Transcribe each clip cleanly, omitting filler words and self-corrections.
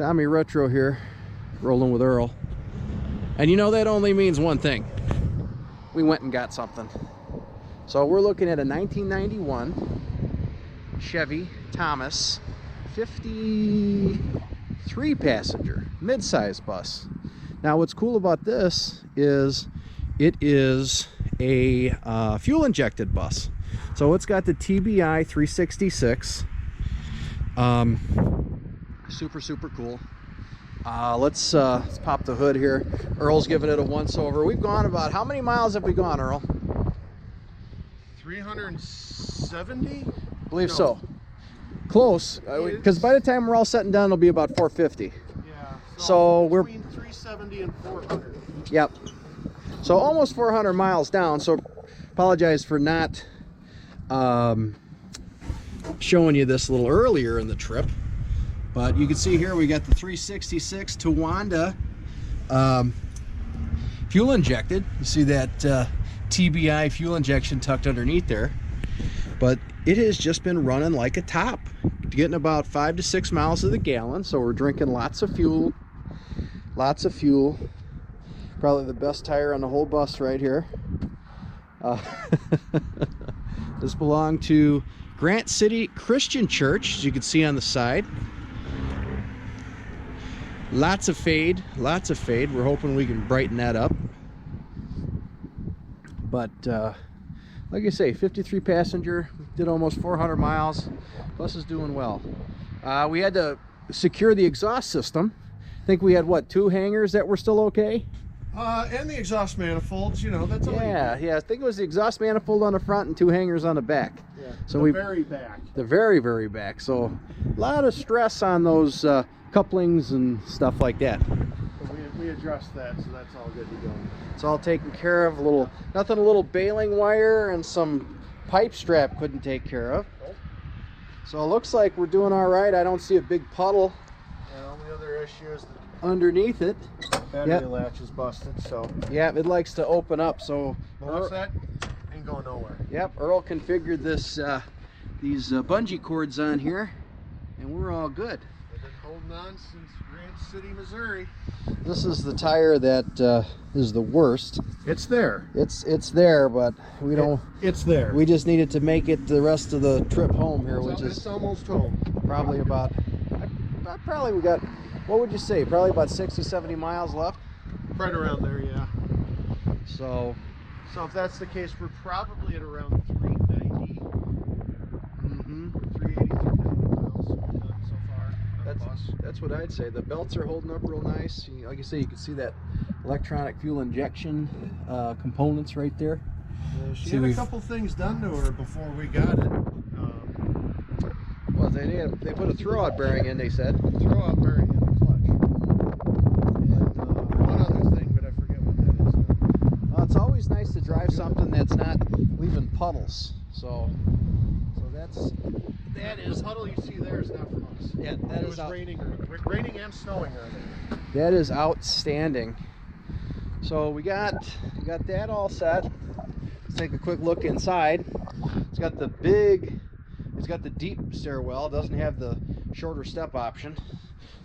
Tommy Retro here, rolling with Earl. And you know that only means one thing. We went and got something. So we're looking at a 1991 Chevy Thomas 53 passenger mid-size bus. Now what's cool about this is it is a fuel injected bus. So it's got the TBI 366. Super cool. Let's pop the hood here. Earl's giving it a once over. We've gone about, how many miles have we gone, Earl? 370? I believe so. Close, because by the time we're all set and done, it'll be about 450. Yeah. So we're between 370 and 400. Yep. So almost 400 miles down. So apologize for not showing you this a little earlier in the trip. But you can see here we got the 366 Towanda fuel injected. You see that TBI fuel injection tucked underneath there. But it has just been running like a top, getting about 5 to 6 miles to the gallon. So we're drinking lots of fuel. Probably the best tire on the whole bus right here. This belonged to Grant City Christian Church, as you can see on the side. Lots of fade. We're hoping we can brighten that up. But like I say, 53 passenger, did almost 400 miles. Bus is doing well. We had to secure the exhaust system. I think we had, what, 2 hangers that were still okay? And the exhaust manifolds, you know, that's all. Yeah, I think it was the exhaust manifold on the front and 2 hangers on the back. Yeah, so the very back. The very back. So a lot of stress on those couplings and stuff like that. So we addressed that, so that's all good to go. It's all taken care of. A little baling wire and some pipe strap couldn't take care of. Nope. So it looks like we're doing all right. I don't see a big puddle. And the only other issue is the underneath it. battery latch is busted, so. Yeah, it likes to open up, so. Once that ain't going nowhere. Yep, Earl configured this, these bungee cords on here, and we're all good. I've been holding on since Grant City, Missouri. This is the tire that is the worst. It's there. It's there, but we don't. It's there. We just needed to make it the rest of the trip home here, which is it's almost home. Probably about. Probably we got. What would you say? Probably about 60, 70 miles left. Right around there, yeah. So if that's the case, we're probably at around 390. 380, 390 miles we've done so far on the bus. That's what I'd say. The belts are holding up real nice. Like you say, you can see that electronic fuel injection components right there. She had a couple things done to her before we got it. Well, they put a throwout bearing in, they said. Throwout bearing in the clutch. And one other thing, but I forget what that is. Well, it's always nice to drive something that's not leaving puddles. So that is. The puddle you see there is not from us. Yeah, that is raining and snowing earlier. That is outstanding. So we got that all set. Let's take a quick look inside. It's got the deep stairwell. It doesn't have the shorter step option.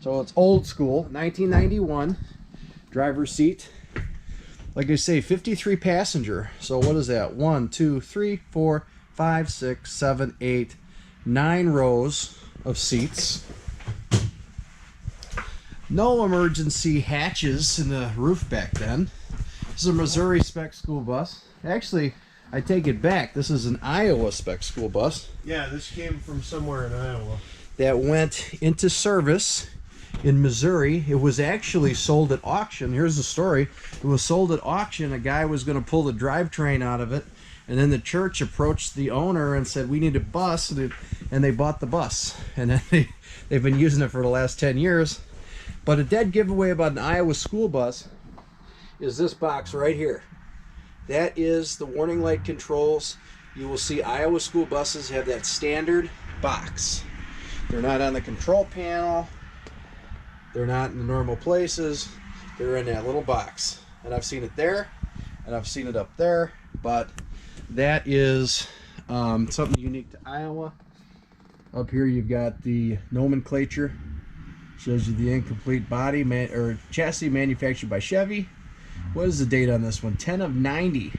So it's old school, 1991 driver's seat. Like I say, 53 passenger. So what is that? 1, 2, 3, 4, 5, 6, 7, 8, 9 rows of seats. No emergency hatches in the roof back then. This is a Missouri spec school bus. Actually, I take it back. This is an Iowa spec school bus. Yeah, this came from somewhere in Iowa. That went into service in Missouri. It was actually sold at auction. Here's the story. It was sold at auction. A guy was going to pull the drivetrain out of it, and then the church approached the owner and said, we need a bus, and they bought the bus. And then they've been using it for the last 10 years. But a dead giveaway about an Iowa school bus is this box right here. That is the warning light controls. You will see Iowa school buses have that standard box. They're not on the control panel. They're not in the normal places. They're in that little box. And I've seen it there, and I've seen it up there, but that is something unique to Iowa. Up here you've got the nomenclature Shows you the incomplete body or chassis manufactured by Chevy. What is the date on this one? 10 of 90.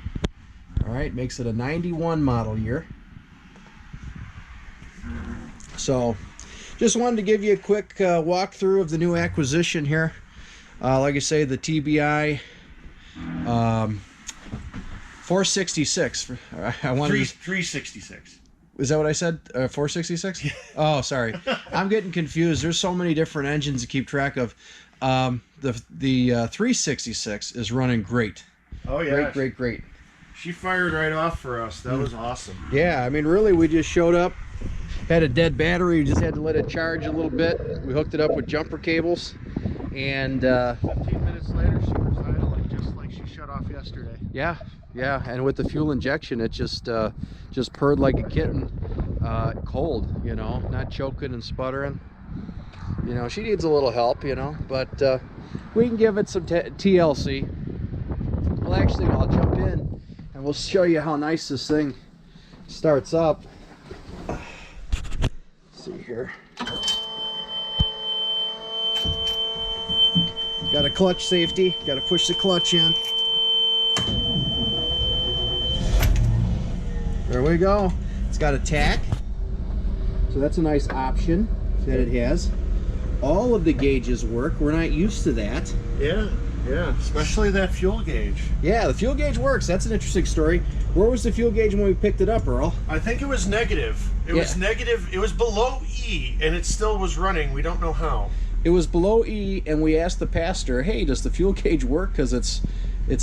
All right, makes it a 91 model year. So just wanted to give you a quick walkthrough of the new acquisition here. Like I say, the TBI 466. I wanted 366. Is that what I said? 466? Oh, sorry. I'm getting confused. There's so many different engines to keep track of. The 366 is running great. Oh yeah, Great. She fired right off for us. That was awesome. Yeah, I mean, really, we just showed up, had a dead battery. We just had to let it charge a little bit. We hooked it up with jumper cables, and 15 minutes later, she was idling just like she shut off yesterday. yeah, and with the fuel injection, it just purred like a kitten, cold, you know, not choking and sputtering. You know, she needs a little help, you know, but we can give it some TLC. Well, actually, I'll jump in and we'll show you how nice this thing starts up. Let's see here. Got a clutch safety, got to push the clutch in. There we go. It's got a tack, so that's a nice option that it has. All of the gauges work. We're not used to that. Yeah, especially that fuel gauge. Yeah, the fuel gauge works. That's an interesting story. Where was the fuel gauge when we picked it up, Earl? I think it was negative. It was negative. It was below E, and it still was running. We don't know how. It was below E, and we asked the pastor, hey, does the fuel gauge work? Because it's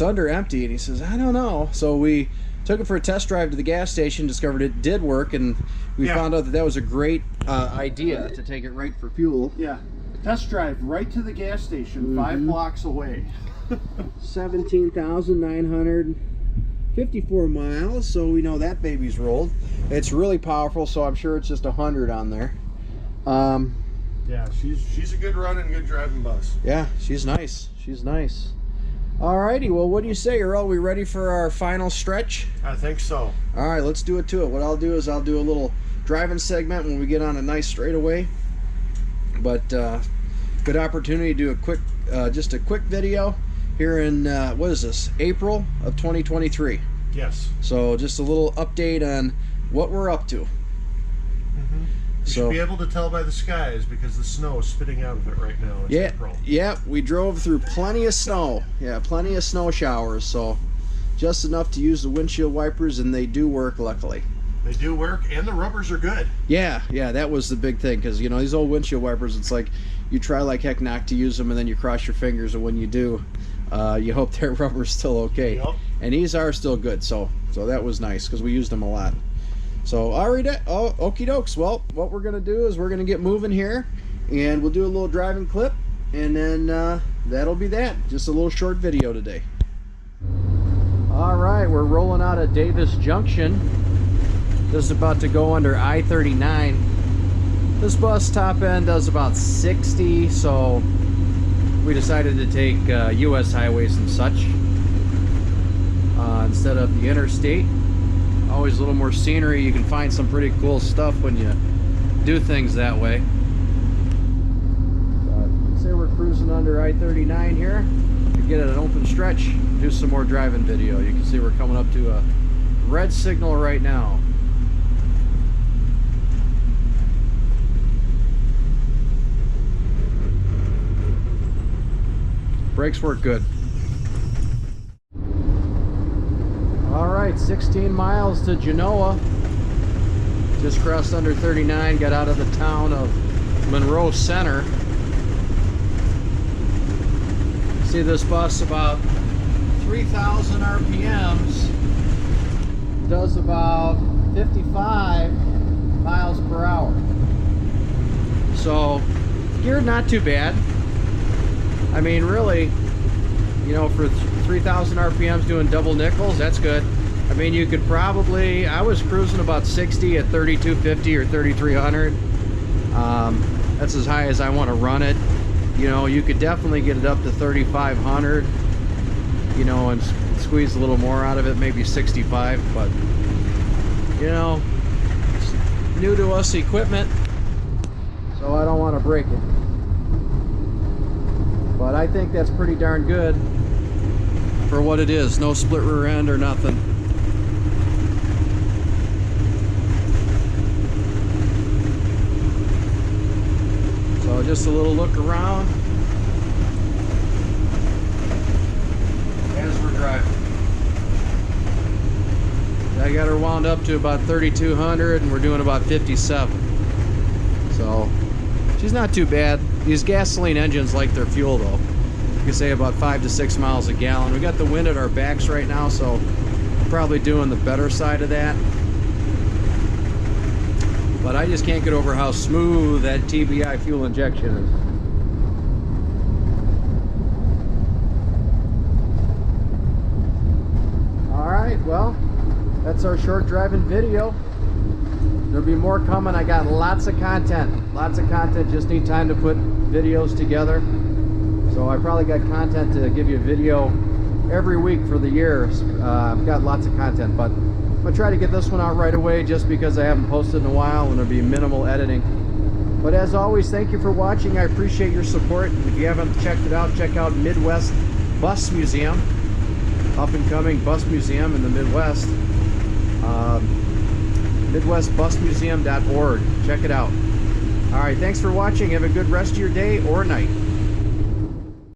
under empty. And he says, I don't know. So we took it for a test drive to the gas station, discovered it did work, and we found out that was a great idea to take it right for fuel. Yeah, test drive right to the gas station, 5 blocks away. 17,954 miles, so we know that baby's rolled. It's really powerful, so I'm sure it's just 100 on there. Yeah, she's a good running, good driving bus. Yeah, she's nice. She's nice. Alrighty, well, what do you say, Earl? We ready for our final stretch? I think so. All right, let's do it to it. What I'll do is I'll do a little driving segment when we get on a nice straightaway. But good opportunity to do a quick, just a quick video here in what is this? April of 2023. Yes. So just a little update on what we're up to. You should be able to tell by the skies because the snow is spitting out of it right now. It's April. Yeah, we drove through plenty of snow. Yeah, plenty of snow showers. So just enough to use the windshield wipers, and they do work, luckily. They do work, and the rubbers are good. Yeah, that was the big thing, because you know these old windshield wipers, it's like you try like heck not to use them, and then you cross your fingers, and when you do, you hope their rubber's still okay. Yep. And these are still good, so that was nice because we used them a lot. So okie dokes. Well, what we're gonna do is we're gonna get moving here, and we'll do a little driving clip, and then that'll be that. Just a little short video today. All right, we're rolling out of Davis Junction. This is about to go under I-39. This bus top end does about 60, so we decided to take U.S. highways and such instead of the interstate. Always a little more scenery. You can find some pretty cool stuff when you do things that way. Say we're cruising under I-39 here. To get at an open stretch, do some more driving video. You can see we're coming up to a red signal right now. Brakes work good. All right, 16 miles to Genoa. Just crossed under 39, got out of the town of Monroe Center. See this bus about 3,000 RPMs, does about 55 miles per hour. So geared not too bad. I mean, really, you know, for 3,000 RPMs doing double nickels, that's good. I mean, you could probably, I was cruising about 60 at 3,250 or 3,300. That's as high as I want to run it. You know, you could definitely get it up to 3,500, you know, and squeeze a little more out of it, maybe 65, but, you know, it's new to us equipment, so I don't want to break it. But I think that's pretty darn good for what it is. No split rear end or nothing. So just a little look around as we're driving. I got her wound up to about 3,200 and we're doing about 57. So she's not too bad. These gasoline engines like their fuel though. You can say about 5 to 6 miles a gallon. We got the wind at our backs right now, so we're probably doing the better side of that. But I just can't get over how smooth that TBI fuel injection is. Alright, well, that's our short driving video. There'll be more coming. I got lots of content. Lots of content. Just need time to put videos together. So I probably got content to give you a video every week for the year. I've got lots of content, but I'm going to try to get this one out right away just because I haven't posted in a while and there'll be minimal editing. But as always, thank you for watching. I appreciate your support. If you haven't checked it out, check out Midwest Bus Museum. Up and coming bus museum in the Midwest. MidwestBusMuseum.org. Check it out. All right, thanks for watching. Have a good rest of your day or night.